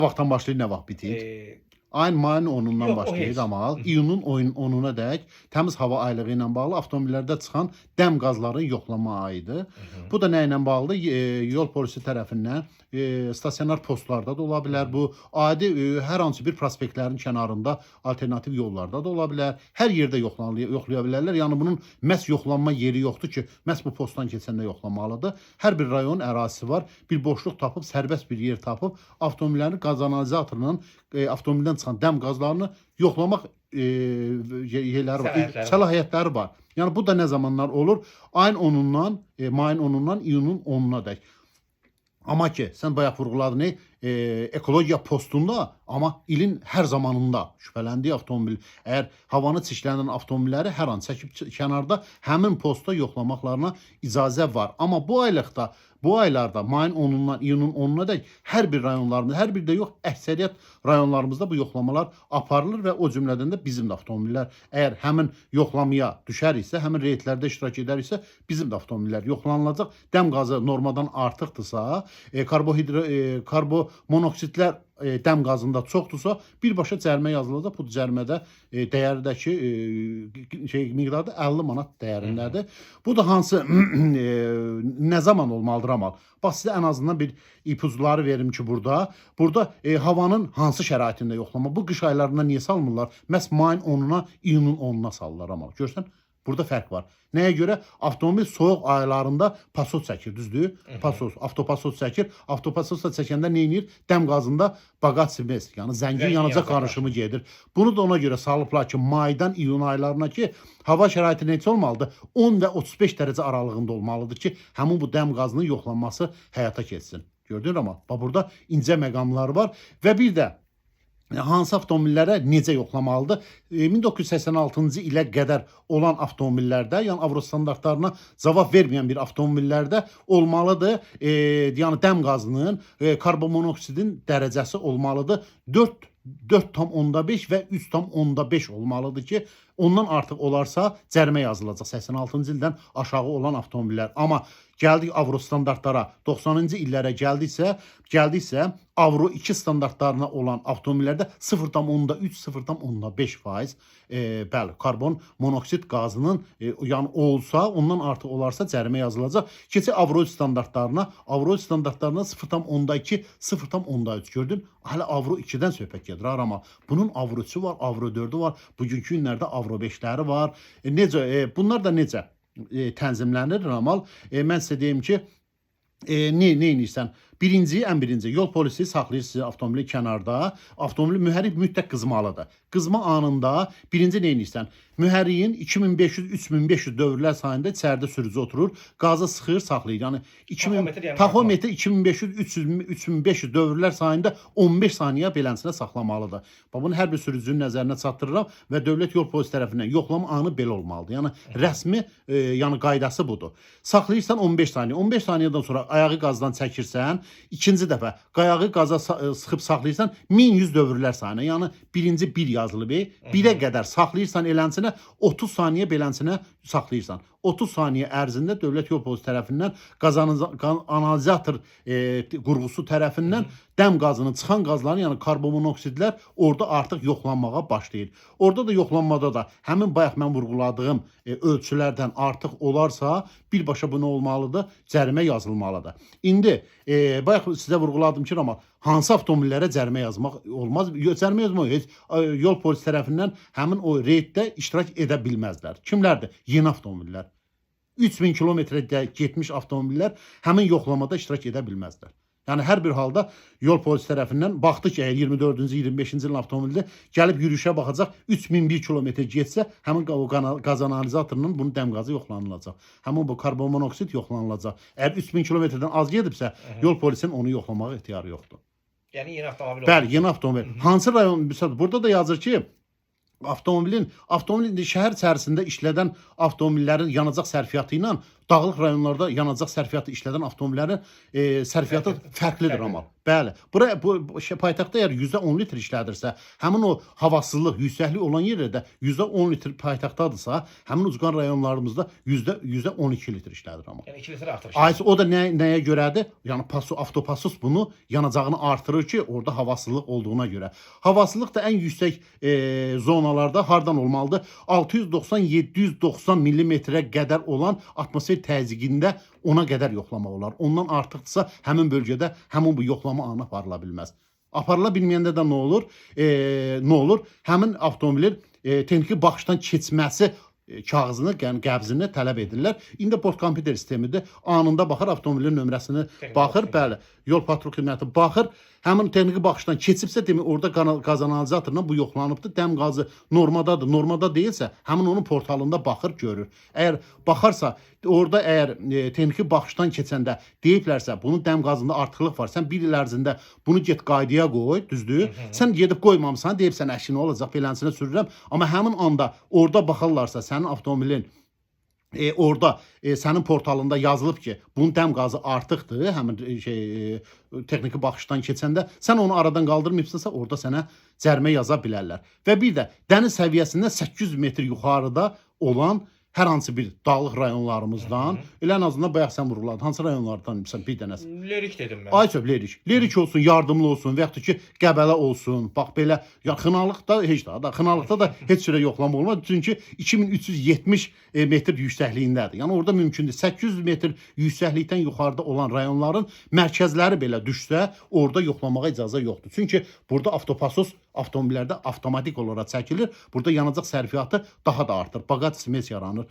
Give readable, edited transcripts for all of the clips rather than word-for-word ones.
Vaxtdan başlayır, nə vaxt bitir? Ayın mayın 10-undan Yox, o başlayır, heç. amma iyunun 10-una dək təmiz hava aylığı ilə bağlı avtomobillərdə çıxan dəm qazların yoxlama ayıdır. Bu da nə ilə bağlıdır? Yol polisi tərəfindən stasionar postlarda da ola bilər. Bu adi hər hansı bir prospektlərin kənarında, alternativ yollarda da ola bilər. Hər yerdə yoxlaya bilərlər. Yəni bunun məhz yoxlanma yeri yoxdur ki, məhz bu postdan keçəndə yoxlamalıdır. Hər bir rayon ərazisi var. Bir boşluq tapıb, sərbəst bir yer tapıb avtomobillərin qaz analizatorunun avtomobildən çıxan dəm qazlarını yoxlamaq yerləri var, səlahiyyətləri var. Yəni bu da nə zamanlar olur? Ayın 10-undan, mayın 10-undan iyunun 10-una dək. Amma ki, sən bayaq vurğuladın, ekologiya postunda, amma ilin hər zamanında şübhələndiyi avtomobil, əgər havanı çirkləndirən avtomobilləri hər an çəkib kənarda həmin posta yoxlamaqlarına icazə var. Amma bu aylarda mayın 10-undan iyunun 10-una dək hər bir rayonlarımızda, hər bir də yox, əksəriyyət rayonlarımızda bu yoxlamalar aparılır və o cümlədən də bizim də avtomobillər əgər həmin yoxlamaya düşəriksə, həmin reytlərdə iştirak edəriksə, bizim də avtomobillər yoxlanılacaq. Dəm qazı normadan artıqdırsa, karbomonoksidlər dəm qazında çoxdursa, birbaşa cərimə yazılacaq. Bu cərimədə dəyərdəki miqdarda 50 manat dəyərindədir. Bu da hansı nə zaman olmalıdır amal? Bax, sizə ən azından bir ipucuları verim ki, burada havanın hansı şəraitində yoxlama? Bu qış aylarında niyə salmırlar? Məhz mayın 10-una, iyunun 10-una salırlar amal. Görsən? Burada fərq var. Nəyə görə? Avtomobil soyuq aylarında pasot çəkir, düzdür? Avtopasot çəkir. Avtopasot çəkəndə nə edir? Dəm qazında baqat simes, yəni zəngin yanacaq qarışımı gedir. Bunu da ona görə salıblar ki, maydan iyun aylarına ki, hava şəraiti necə olmalıdır? 10 və 35 dərəcə aralığında olmalıdır ki, həmin bu dəm qazının yoxlanması həyata keçsin. Gördün amma, burada incə məqamlar var və bir də hansı avtomobillərə necə yoxlamalıdır? 1986-cı ilə qədər olan avtomobillərdə, yəni Avro standartlarına cavab verməyən bir avtomobillərdə olmalıdır. Yəni dəm qazının, karbonmonoksidin dərəcəsi olmalıdır 4,5 və 3,5 olmalıdır ki, ondan artıq olarsa cərimə yazılacaq 86-cı ildən aşağı olan avtomobillər. Amma gəldik Avro standartlara, 90-cı illərə gəldiksə Avro 2 standartlarına olan avtomobillərdə 0,3-0,5% bəli, karbon monoksid qazının yəni olsa, ondan artıq olarsa cərimə yazılacaq. Keçək Avro 3 standartlarına. Avro 3 standartlarına 0,2-0,3 gördün. Hələ Avro 2-dən söhbət gedir, amma bunun Avro 3-ü var, Avro 4-ü var. Bugünkü günlərdə Avro 5-ləri var. Bunlar da necə tənzimlənir amal? Mən sizə deyim ki, nə edirsən? Ən birinci yol polisi saxlayır sizi avtomobili kənarda. Avtomobili mühərrik mütləq qızmalıdır. Qızma anında birinci nə edirsən? Mühərriyin 2500-3500 dövrlər sayında içəridə sürücü oturur. Qazı sıxır, saxlayır. Yəni taxometr 2500-3500 dövrlər sayında 15 saniyə belənsinə saxlamalıdır. Bunu hər bir sürücünün nəzərinə çatdırıram və dövlət yol polisi tərəfindən yoxlama anı belə olmalıdır. Yəni rəsmi qaydası budur. Saxlayırsan 15 saniyə. 15 saniyədən sonra ayağı qazdan çəkirsən, İkinci dəfə qayağı qaza sıxıb saxlayırsan 1100 dövrlər sayına. Yəni birinci 1 yazılı bey. 1-ə qədər saxlayırsan elənsinə 30 saniyə belənsinə saxlayırsan. 30 saniyə ərzində dövlət yol polisi tərəfindən analizator qurğusu tərəfindən dəm qazının, çıxan qazların, yəni karbonmonoksidlər orada artıq yoxlanmağa başlayır. Orada da yoxlanmada da həmin bayaq mən vurğuladığım ölçülərdən artıq olarsa birbaşa bu nə olmalıdır? Cərimə yazılmalıdır. İndi bayaq sizə vurğuladım ki, amma hansı avtomobillərə cərimə yazmaq olmaz? Cərimə yazmaq heç yol polisi tərəfindən həmin o reyddə iştirak edə bilməzlər. Kimlərdir? Yeni avtomobillər. 3000 kilometrə getmiş avtomobillər həmin yoxlamada iştirak edə bilməzlər. Yəni hər bir halda yol polisi tərəfindən baxdı ki, 24-cü, 25-ci ilin avtomobildə gəlib yürüyüşə baxacaq, 3001 kilometr getsə, həmin qaz analizatorunun bunun dəm qazı yoxlanılacaq. Həmin bu karbonmonoksid yoxlanılacaq. Əgər 3000 kilometrdən az gedibsə, yol polisinin onu yoxlamağa ixtiyarı yoxdur. Yəni yeni avtomobil. Bəli, yeni avtomobil. Hansı rayon? Burada da yazır ki, avtomobilin şəhər içərisində işlədən avtomobillərin yanacaq sərfiyyatı ilə dağlıq rayonlarda yanacaq sərfiyyatı işlədən avtomobillərin sərfiyyatı fərqlidir amma. Bəli. Bu paytaxtda əgər %10 litr işlədirsə, həmin o havasızlıq, yüksəklik olan yerlərdə %10 litr paytaxtdadırsa, həmin ucqar rayonlarımızda %12 litr işlədir amma. Yəni 2 litr artırış. Aysə o da nəyə görədir? Yəni avtopasos bunu yanacağını artırır ki, orada havasızlıq olduğuna görə. Havasızlıq da ən yüksək zonalarda hardan olmalıdır? 690-790 millimetrə qədər olan atmosfer təzyiqində ona qədər yoxlamaq olar. Ondan artıqsa həmin bölgədə həmin bu yoxlama anı aparıla bilməz. Aparıla bilməyəndə də nə olur? Nə olur? Həmin avtomobilin texniki baxışdan keçməsi kağızını, yəni qəbzini tələb edirlər. İndi bort kompüter sistemidir. Anında baxır, avtomobilin nömrəsini baxır, bəli, yol patrul xidməti baxır. Həmin texniki baxışdan keçibsə, demək orada qaz analizatorla bu yoxlanıbdır. Dəm qazı normadadır. Normada deyilsə, həmin onun portalında baxır, görür. Əgər baxarsa, orada əgər texniki baxışdan keçəndə deyiblərsə, bunun dəm qazında artıqlıq var. Sən bir il ərzində bunu get qaydaya qoy, düzdür? Sən gedib qoymamısan, deyibsən, əşi nə olacaq, beləsinə sürürəm. Amma həmin anda orada baxarlarsa, sənin avtomobilin orada sənin portalında yazılıb ki, bunun dəm qazı artıqdır, həmin texniki baxışdan keçəndə, sən onu aradan qaldırmayıbsınsa, orada sənə cərimə yaza bilərlər. Və bir də dəniz səviyyəsindən 800 metr yuxarıda olan hər hansı bir dağlıq rayonlarımızdan, elə en azından bayaq sən vurguladın, hansı rayonlardan bir dənəsi? Lerik dedim mən. Ayçöp, Lerik. Lerik olsun, yardımlı olsun və yaxud ki, Qəbələ olsun. Bax belə, ya Xınalıqda heç də, Xınalıqda da heç sürə yoxlama olmaz. Çünki 2370 metr yüksəkliyindədir. Yəni orada mümkündür. 800 metr yüksəklikdən yuxarıda olan rayonların mərkəzləri belə düşsə, orada yoxlamağa icazə yoxdur. Çünki burada avtopasos avtomobillərdə avtomatik olaraq çəkilir. Burada yanacaq sərfiyyatı daha da artır. Baqat smes yaranır.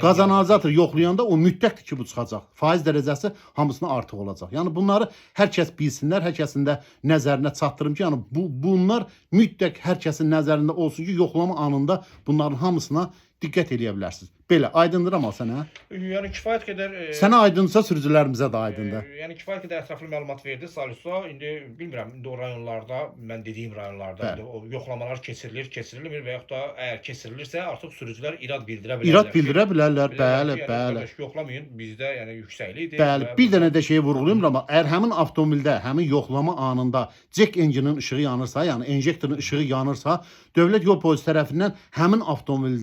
Qaz analizator yoxlayanda o müddətdir ki, bu çıxacaq. Faiz dərəcəsi hamısına artıq olacaq. Yəni bunları hər kəs bilsinlər, hər kəsin də nəzərinə çatdırım ki, yəni bunlar mütləq hər kəsin nəzərində olsun ki, yoxlama anında bunların hamısına diqqət edə bilərsiniz. Belə, aydındır amma sənə? Yəni kifayət qədər... Sənə aydınsa sürücülərimizə də aydındır. Yəni kifayət qədər ətraflı məlumat verdi Salisu. İndi bilmirəm, indi o rayonlarda, mən dediyim rayonlarda o yoxlamalar keçirilmir və yaxud da əgər keçirilirsə, artıq sürücülər irad bildirə bilərlər. İrad bildirə bilərlər, bəli, bəli. Yoxlamayın, bizdə yəni yüksəklikdir. Bəli, bir dənə də şeyi vurğulayım amma əgər həmin avtomobildə, həmin yoxlama anında jack engine-in işığı yanırsa, yəni injektorun işığı yanırsa, dövlət yol polisi tərəfindən həmin avtomobildə